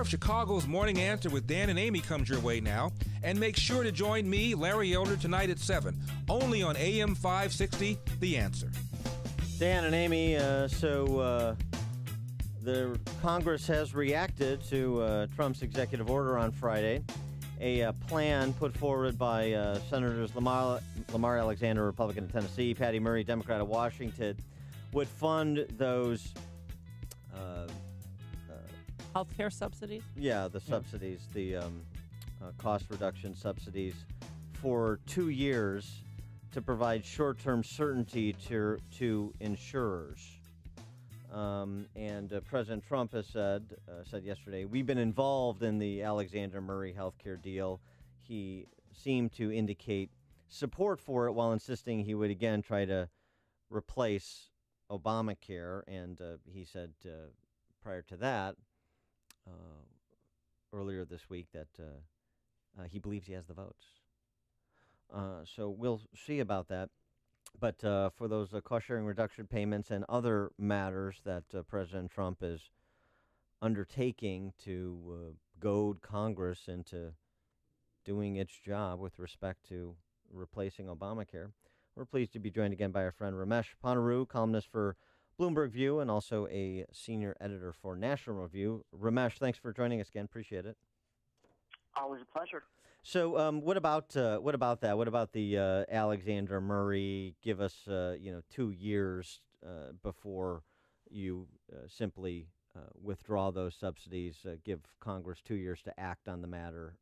More of Chicago's Morning Answer with Dan and Amy comes your way now. And make sure to join me, Larry Elder, tonight at 7, only on AM 560, The Answer. Dan and Amy, the Congress has reacted to Trump's executive order on Friday. A plan put forward by Senators Lamar Alexander, Republican of Tennessee, Patty Murray, Democrat of Washington, would fund those healthcare subsidies? Yeah, the subsidies, the cost reduction subsidies for 2 years to provide short-term certainty to insurers. And President Trump has said yesterday, we've been involved in the Alexander Murray healthcare deal. He seemed to indicate support for it while insisting he would again try to replace Obamacare. And he said prior to that, earlier this week, that he believes he has the votes. So we'll see about that. But for those cost-sharing reduction payments and other matters that President Trump is undertaking to goad Congress into doing its job with respect to replacing Obamacare, we're pleased to be joined again by our friend Ramesh Ponnuru, columnist for Bloomberg View and also a senior editor for National Review. Ramesh, thanks for joining us again. Appreciate it. Always a pleasure. So, what about that? What about the Alexander Murray? Give us, 2 years before you simply withdraw those subsidies. Give Congress 2 years to act on the matter.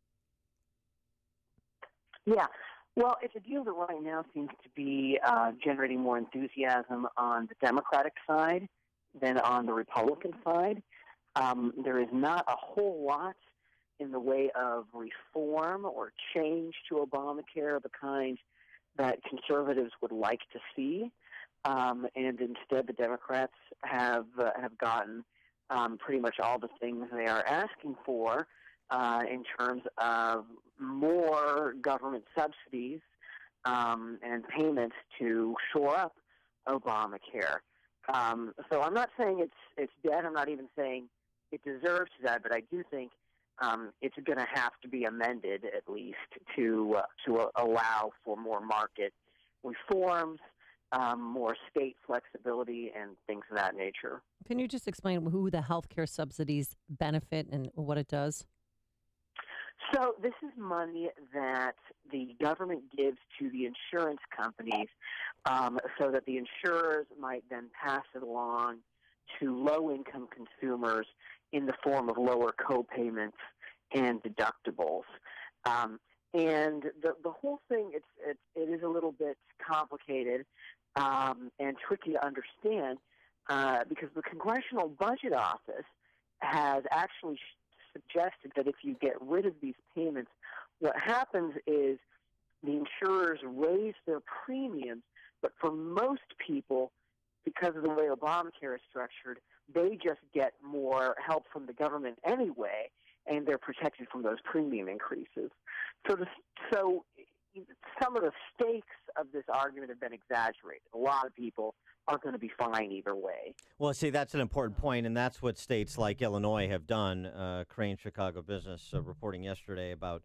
Yeah. Well, it's a deal that right now seems to be generating more enthusiasm on the Democratic side than on the Republican side. There is not a whole lot in the way of reform or change to Obamacare, the kind that conservatives would like to see. And instead, the Democrats have gotten pretty much all the things they are asking for in terms of more government subsidies and payments to shore up Obamacare. So I'm not saying it's dead. I'm not even saying it deserves that, but I do think it's going to have to be amended at least to allow for more market reforms, more state flexibility, and things of that nature. Can you just explain who the healthcare subsidies benefit and what it does? So this is money that the government gives to the insurance companies so that the insurers might then pass it along to low-income consumers in the form of lower co-payments and deductibles. And the whole thing, it is a little bit complicated and tricky to understand because the Congressional Budget Office has actually suggested that if you get rid of these payments, what happens is the insurers raise their premiums, but for most people, because of the way Obamacare is structured, they just get more help from the government anyway, and they're protected from those premium increases. So some of the stakes of this argument have been exaggerated. A lot of people are going to be fine either way. Well, see, that's an important point, and that's what states like Illinois have done. Crane Chicago Business reporting yesterday about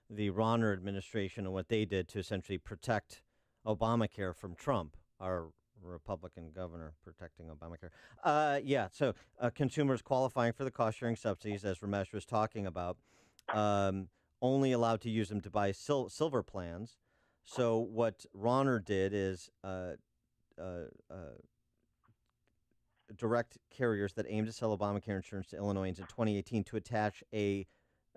the Rauner administration and what they did to essentially protect Obamacare from Trump, our Republican governor protecting Obamacare. So consumers qualifying for the cost-sharing subsidies, as Ramesh was talking about, only allowed to use them to buy silver plans. So what Rauner did is direct carriers that aim to sell Obamacare insurance to Illinoisans in 2018 to attach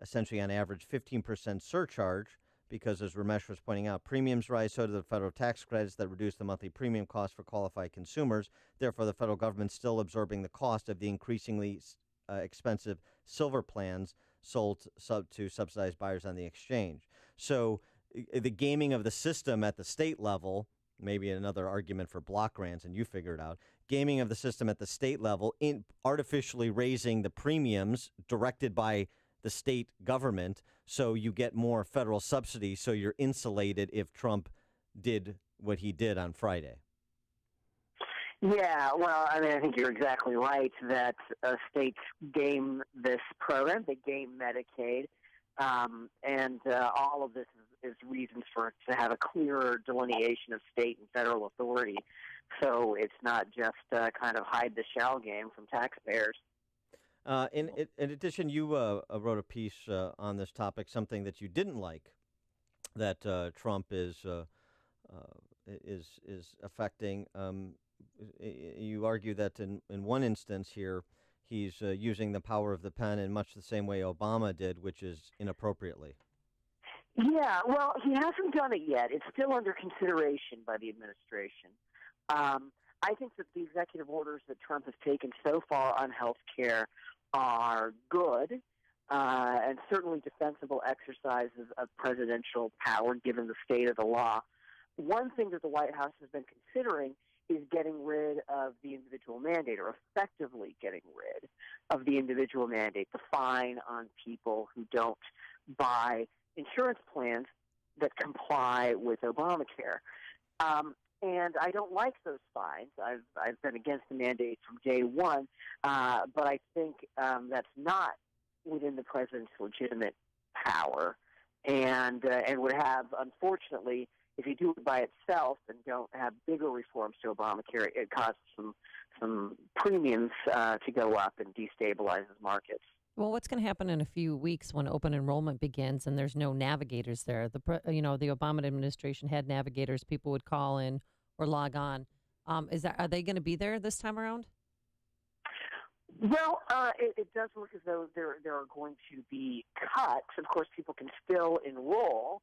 essentially on average 15% surcharge because, as Ramesh was pointing out, premiums rise so do the federal tax credits that reduce the monthly premium cost for qualified consumers. Therefore, the federal government's still absorbing the cost of the increasingly expensive silver plans sold to subsidized buyers on the exchange. So the gaming of the system at the state level, maybe another argument for block grants, and you figure it out, gaming of the system at the state level, in artificially raising the premiums directed by the state government so you get more federal subsidies so you're insulated if Trump did what he did on Friday. Yeah, well, I mean, I think you're exactly right that states game this program. They game Medicaid, and all of this is reasons for it to have a clearer delineation of state and federal authority. So it's not just kind of hide the shell game from taxpayers. In addition, you wrote a piece on this topic, something that you didn't like that Trump is affecting. You argue that in one instance here, he's using the power of the pen in much the same way Obama did, which is inappropriately. Yeah, well, he hasn't done it yet. It's still under consideration by the administration. I think that the executive orders that Trump has taken so far on health care are good and certainly defensible exercises of presidential power given the state of the law. One thing that the White House has been considering is getting rid of the individual mandate, or effectively getting rid of the individual mandate, the fine on people who don't buy insurance plans that comply with Obamacare. And I don't like those fines. I've been against the mandate from day one, but I think that's not within the president's legitimate power, and would have, unfortunately, if you do it by itself and don't have bigger reforms to Obamacare, it causes some premiums to go up and destabilizes markets. Well, what's going to happen in a few weeks when open enrollment begins and there's no navigators there? The Obama administration had navigators. People would call in or log on. Are they going to be there this time around? Well, it does look as though there are going to be cuts. Of course, people can still enroll.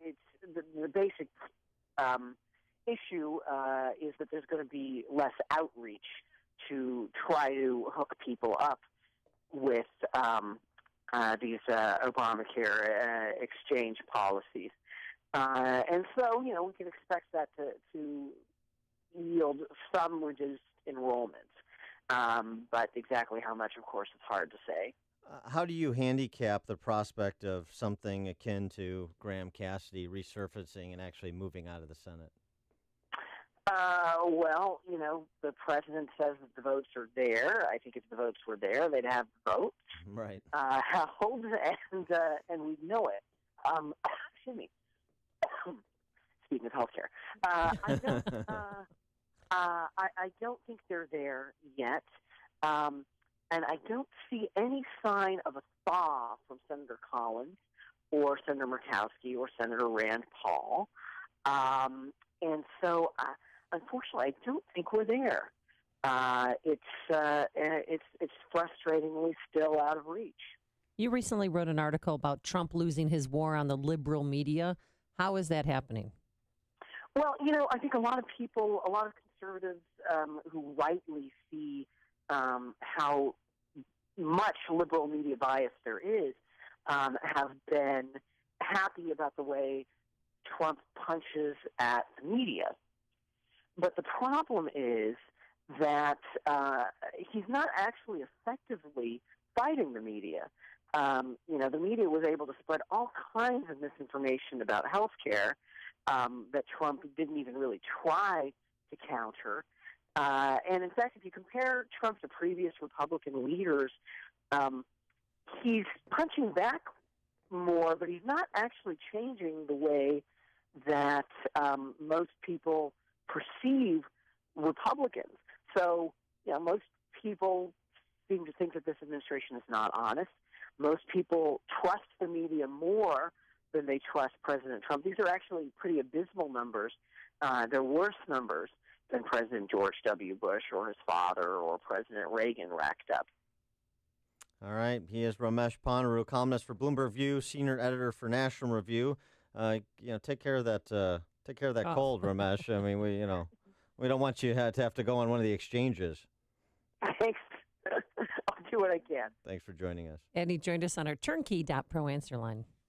It's the basic issue is that there's going to be less outreach to try to hook people up with these Obamacare exchange policies. And so, we can expect that to yield some reduced enrollment. But exactly how much, of course, is hard to say. How do you handicap the prospect of something akin to Graham Cassidy resurfacing and actually moving out of the Senate? Well, the president says that the votes are there. I think if the votes were there, they'd have the votes. Right. Held, and we know it. Excuse me. Speaking of healthcare, I don't think they're there yet. And I don't see any sign of a thaw from Senator Collins or Senator Murkowski or Senator Rand Paul. And so, unfortunately, I don't think we're there. It's frustratingly still out of reach. You recently wrote an article about Trump losing his war on the liberal media. How is that happening? Well, I think a lot of people, a lot of conservatives who rightly see how much liberal media bias there is, have been happy about the way Trump punches at the media. But the problem is that he's not actually effectively fighting the media. The media was able to spread all kinds of misinformation about health care that Trump didn't even really try to counter. And in fact, if you compare Trump to previous Republican leaders, he's punching back more, but he's not actually changing the way that most people perceive Republicans. So, most people seem to think that this administration is not honest. Most people trust the media more than they trust President Trump. These are actually pretty abysmal numbers. They're worse numbers than President George W. Bush or his father or President Reagan racked up. All right. He is Ramesh Ponnuru, columnist for Bloomberg View, senior editor for National Review. Take care of that. Take care of that cold, Ramesh. I mean, we don't want you to have to go on one of the exchanges. Thanks. I'll do what I can. Thanks for joining us. And he joined us on our turnkey.pro answer line.